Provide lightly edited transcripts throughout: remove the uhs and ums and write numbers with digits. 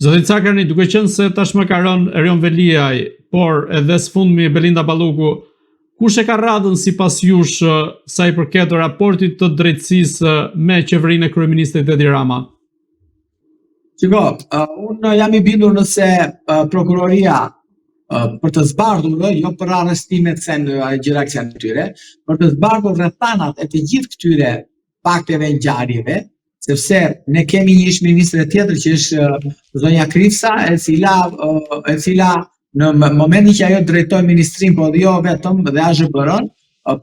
Zoti Cakarni, duke qenë se tashmë ka rënë Erion Veliaj, por edhe sfundmi Belinda Balluku, kush e ka radhën sipas jush sa i përket raportit të drejtësisë me qeverinë e kryeministrit Edi Rama? Shiko, unë jam i bindur nëse prokuroria për të zbardhur, jo për arrestimet gjëra kësaj natyre, për të zbardhur rrethanat e të gjithë këtyre fakteve ngjarjeve, sepse ne kemi një ish ministre tjetër që është zonja Krifsa, e cila në momentin që ajo drejtoi ministrin, po jo vetëm dhe AZBR-n,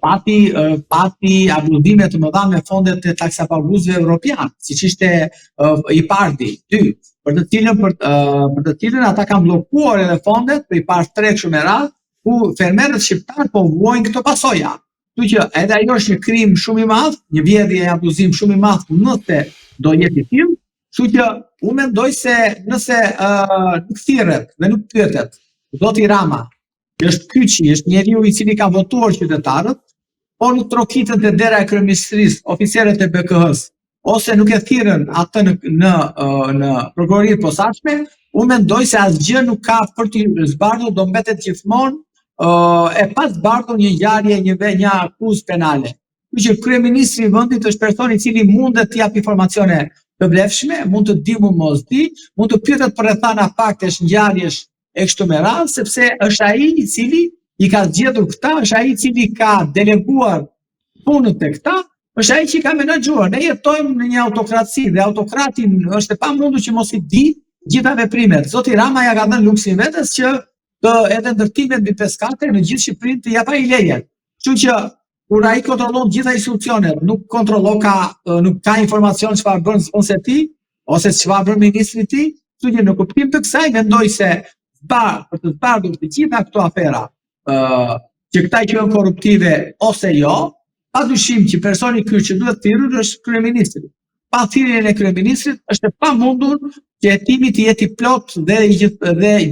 pati abuzime të mëdha me fondet e taksapaguzëve evropian, siç ishte IPARD-i 2, për të cilën ata kanë bllokuar edhe fondet për IPARD 3 kështu me radhë, ku fermerët shqiptar po vuajnë këto pasoja. Kështu që edhe ajo është një krim shumë i madh, një vjedhje e abuzim shumë i madh nëse do jetë i tillë. Kështu që unë mendoj se nëse nuk thirret dhe nuk pyetet zoti Rama, është kyçi, është njeriu i cili ka votuar qytetarët, po nuk trokitet te dera e kryeministrisë, oficerët e BK-s, ose nuk e thirrën atë në prokurorinë e posaçme, unë mendoj se asgjë nuk ka për të zbardhur, do mbetet gjithmonë e pa zbardhur një ngjarje, një akuzë penale. Kështu që kryeministri i vendit është person i cili mundet të jap informacione të vlefshme, mund të di mund mos di, mund të pyetet për rrethana faktesh, ngjarjesh e kështu me radhë, sepse është ai i cili i ka zgjedhur këta, është ai i cili ka deleguar punën te këta, është ai që ka menaxhuar. Ne jetojmë në një autokraci dhe autokrati është e pamundur që mos i di gjitha veprimet. Zoti Rama ja ka dhënë luksin vetes që edhe ndërtimet mbi 5-4 në gjithë Shqipërinë të jap ai lejen. Kështu që kur ai kontrollon gjitha institucionet, nuk ka informacion çfarë bën sponse ti ose çfarë bën ministri i tij, kështu që në kuptim të kësaj mendoj se për të zbardhur të gjitha këto afera që këta quhen korruptive ose jo, padyshim që personi ky që duhet thirrur është kryeministri. Pa thirrjen e kryeministrit është e pamundur që hetimi të jetë i plot dhe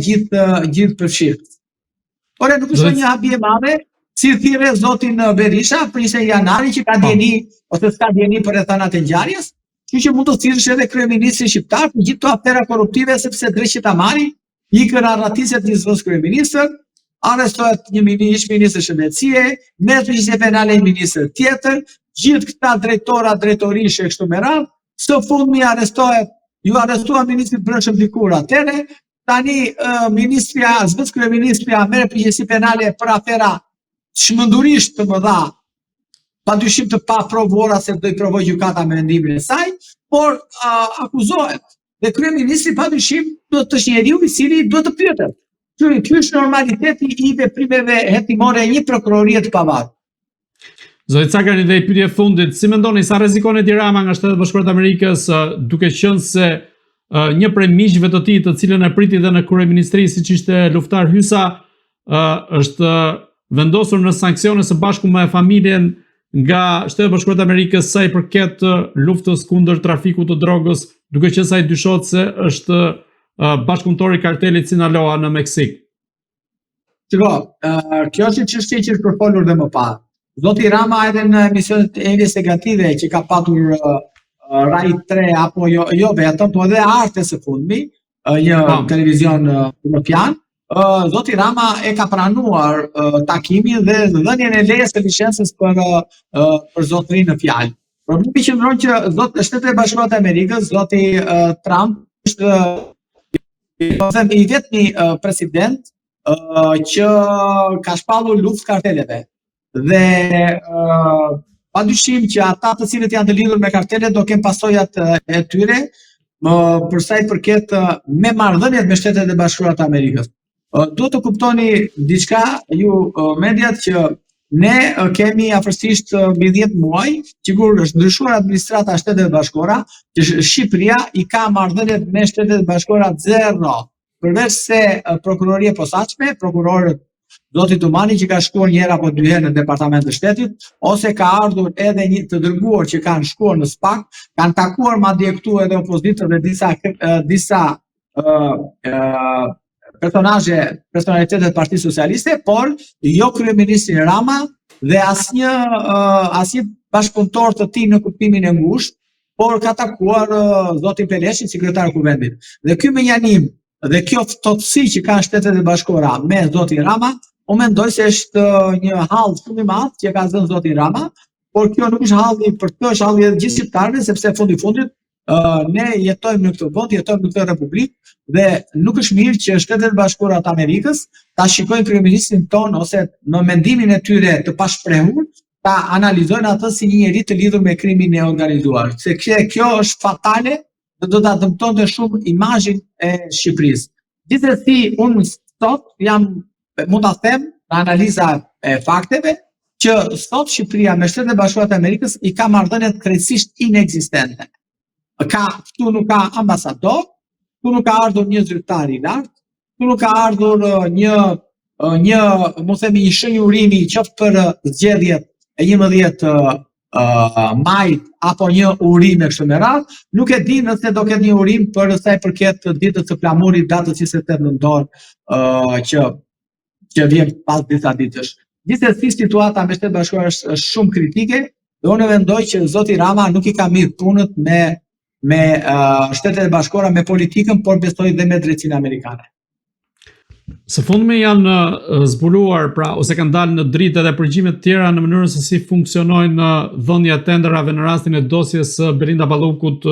gjithë përfshirë. Por nuk është një habi e madhe si thirrë zotin Berisha për 20 janari që ka djeni ose s'ka djeni për rrethanat e ngjarjes, kështu që mund të thirrësh edhe kryeministri shqiptar për gjithë këto afera korruptive, sepse drejt ta marri ikën arratiset një zvës kryeministër, arrestohet një ish ministër shëndetësie, me fuqisje penale një ministër tjetër, gjithë këta drejtorishe kështu me radhë, së fundmi ju arrestua ministri Brendshëm dikur atëre, tani zvës kryeministria merr fuqisje penale për afera çmendurisht të mëdha, padyshim të paprovuara se do i provojë gjykata me mendimin e saj, por akuzohet. Dhe kryeministri padyshim do të është njeriu i cili duhet të pyetet. Ky është normaliteti i veprimeve hetimore e një prokurorie të pavarur. Zoti Cakarni, dhe i pyetje fundit, si mendoni sa rrezikon Edi Rama nga Shtetet Bashkuara të Amerikës, duke qenë se një prej miqve të tij, të cilën e priti dhe në kryeministri, siç ishte Luftar Hysa, është vendosur në sanksione së bashku me familjen nga Shtetet Bashkuara të Amerikës sa i përket luftës kundër trafikut të drogës, duke qenë se ai dyshohet se është bashkëpunëtor i kartelit Sinaloa në Meksik. Shiko, kjo është një çështje që është përfolur dhe më parë. Zoti Rama edhe në emisionet investigative që ka patur Rai 3 apo jo vetëm, po edhe Arte së fundmi, një televizion europian, zoti Rama e ka pranuar takimin dhe dhënien e lejes së licencës për zotërinë në fjalë. Problemi qëndron që Shtetet Bashkuara të Amerikës, zoti Trump është i vetmi president që ka shpallur luftë karteleve. Dhe padyshim që ata të cilët janë të lidhur me kartelet do kenë pasojat e tyre për sa i përket me marrëdhëniet me Shtetet e Bashkuara të Amerikës. Duhet të kuptoni diçka ju mediat që ne kemi afërsisht mbi 10 muaj që kur është ndryshuar administrata e Shteteve Bashkuara, që Shqipëria i ka marrëdhëniet me Shtetet Bashkuara zero, përveç se prokuroria e posaçme, prokurorët zoti Tumani që ka shkuar një herë apo 2 herë në departament të shtetit, ose ka ardhur edhe një të dërguar që kanë shkuar në SPAK, kanë takuar madje këtu edhe opozitët dhe disa personalitetet të Partisë Socialiste, por jo kryeministri Rama dhe asnjë bashkëpunëtor të tij në kuptimin e ngushtë, por ka takuar zotin Peleshin, sekretar kuvendit. Dhe ky menjanim dhe kjo ftotësi që kanë Shtetet e Bashkuara me zotin Rama, unë mendoj se është një hall shumë i madh që ka zënë zoti Rama, por kjo nuk është halli për të, është halli edhe gjithë shqiptarëve, sepse fundi fundit ne jetojmë në këtë vend, jetojmë në këtë republikë dhe nuk është mirë që Shtetet e Bashkuara të Amerikës ta shikojnë kryeministrin ton ose në mendimin e tyre të pashprehur ta analizojnë atë si një njerëz të lidhur me krimin e organizuar. Se kjo është fatale dhe do ta dëmtonte shumë imazhin e Shqipërisë. Gjithsesi, unë sot mund ta them në analiza e fakteve që sot Shqipëria me Shtetet e Bashkuara të Amerikës i ka marrëdhëniet krejtësisht inekzistente. Këtu nuk ka ambasador, këtu nuk ka ardhur një zyrtar i lartë, këtu nuk ka ardhur një shënjurimi qoftë për zgjedhjet e 11 majit apo një urim e kështu me radhë, nuk e di nëse do ketë një urim për sa i përket ditës së flamurit, datës 28 nëntor që vjen pas disa ditësh. Gjithsesi, situata me Shtetet e Bashkuara është shumë kritike dhe unë mendoj që zoti Rama nuk i ka mirë punët me Shtetet e Bashkuara, me politikën, por besoj dhe me drejtsinë amerikane. Së fundmi janë zbuluar, pra, ose kanë dalë në dritë edhe përgjigje të tjera në mënyrën se si funksionojnë dhënia e tenderave në rastin e dosjes së Belinda Ballukut,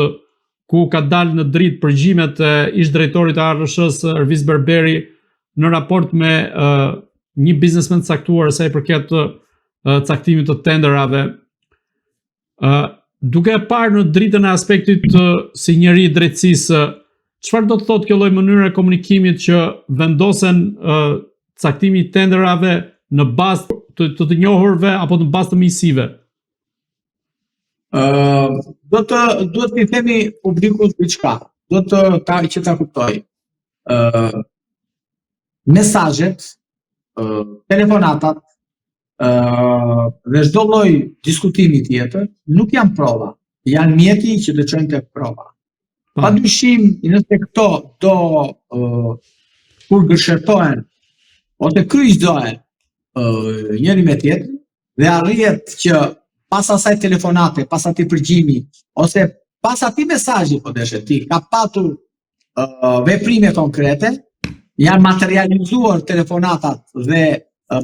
ku ka dalë në dritë përgjigjet e ish-drejtorit të ARSH-s Ervis Berberi në raport me një biznesmen të caktuar sa i përket caktimit të tenderave. Duke e parë në dritën e aspektit si njeri i drejtësisë, çfarë do të thotë kjo lloj mënyre e komunikimit që vendosen caktimi i tenderave në bazë të njohurve apo në bazë të miqësive? Duhet të themi publikut diçka. Do që ta kuptoj. Mesazhet, telefonatat dhe çdo lloj diskutimi tjetër nuk janë prova, janë mjeti që të çojnë tek prova. Padyshim, nëse këto do kur gërshetohen ose kryqëzohen njëri me tjetrin dhe arrihet që pas asaj telefonate, pas atij përgjigji ose pas atij mesazhi po deshet ti ka patur veprime konkrete, janë materializuar telefonatat dhe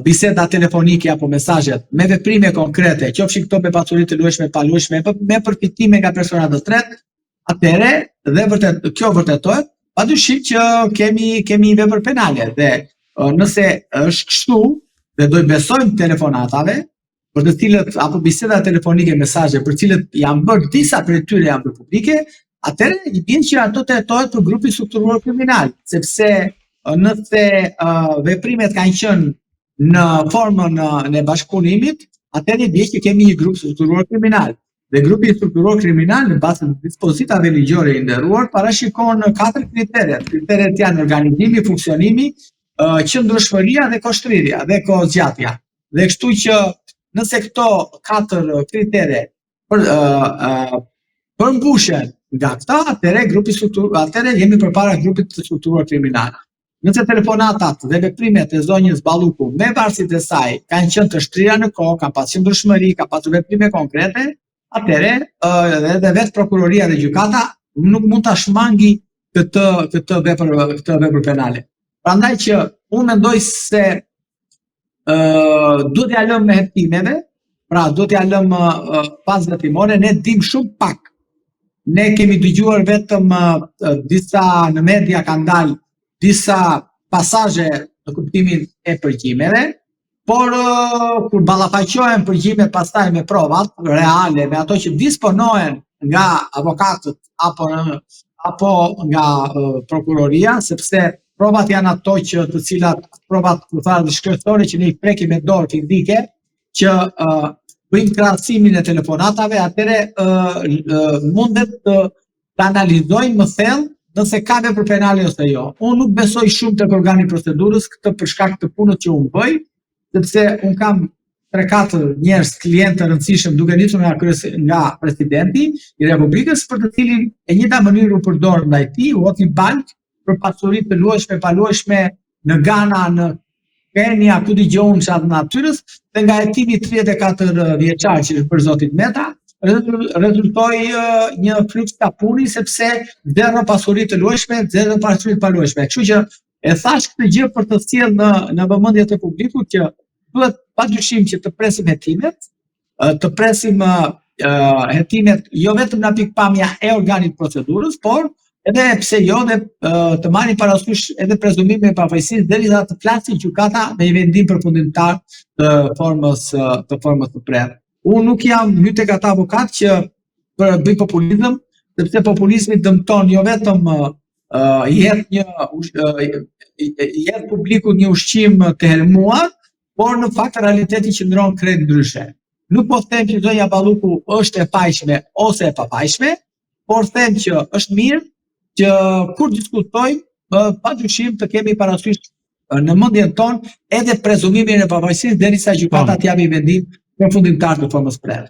biseda telefonike apo mesazhet me veprime konkrete, qofshin këto me pasuri të luajshme, pa luajshme, me përfitime nga persona të tretë, atëre dhe kjo vërtetohet, padyshim që kemi vepër penale dhe nëse është kështu dhe do i besojmë telefonatave për të cilët apo biseda telefonike, mesazhe për të cilët janë bërë disa prej tyre janë bërë publike, atëre i bën që ato trajtohet për grupi strukturuar kriminal, sepse nëse veprimet kanë qenë në formën e bashkëpunimit, atëre i bën që kemi një grup strukturuar kriminal. Dhe grupi strukturuar kriminal në bazë të dispozitave ligjore i nderuar parashikon 4 kritere. Kriteret janë organizimi, funksionimi, qëndrueshmëria dhe koshtrirja dhe kohëzgjatja. Dhe kështu që nëse këto 4 kritere përmbushen nga këta, atëre jemi përpara grupit të strukturuar kriminal. Nëse telefonatat dhe veprimet e zonjës Balluku me varësit e saj kanë qenë të shtrira në kohë, kanë pasur qëndrueshmëri, kanë pasur veprime konkrete, atëre edhe vetë prokuroria dhe gjykata nuk mund ta shmangi këtë vepër penale. Prandaj që unë mendoj se duhet t'ia lëmë me heptimeve, pra duhet t'ia lëmë pas vetimore, ne dim shumë pak. Ne kemi dëgjuar vetëm disa në media kanë dalë disa pasazhe në kuptimin e përgjimeve, por kur ballafaqohen përgjimet pastaj me provat reale, me ato që disponohen nga avokatët apo nga prokuroria, sepse provat janë ato të cilat provat shkretore që ne i prekim me dorë fizike, që bëjmë krahasimin e telefonatave, atëre mundet të analizojnë më thellë nëse ka vepër penale ose jo. Unë nuk besoj shumë tek organi i procedurës, këtë për shkak të punës që unë bëj, sepse unë kam 3-4 njerëz klientë të rëndësishëm duke nisur nga presidenti i Republikës, për të cilin e njëjta mënyrë u përdor ndaj tij, u hoti bank për pasuri të luajshme, pa luajshme në Ghana, në Kenya, ku dëgjohen çat natyrës, dhe nga hetimi 34 vjeçar që është për zotit Meta, rezultoi një fluks kapuni sepse zero pasuri të luajshme, zero pasuri të paluajshme. Kështu që e thash këtë gjë për të sjellë në vëmendje të publikut që duhet padyshim që të presim hetimet, të presim hetimet jo vetëm nga pikpamja e organit procedurës, por edhe pse jo dhe të marrin parasysh edhe prezumimin e pavojësisë derisa të flasë gjykata me një vendim përfundimtar të formës të prerë. Unë nuk jam hyrë tek ata avokat që bëj populizëm, sepse populizmi dëmton jo vetëm jep publikut një ushqim të helmuar, por në fakt realiteti qëndron krejt ndryshe. Nuk po them që zonja Balluku është e pajshme ose e papajshme, por them që është mirë që kur diskutojmë, padyshim të kemi parasysh në mendjen tonë edhe prezumimin e pavojësisë derisa gjykata të japë vendim përfundimtar të formës prerë.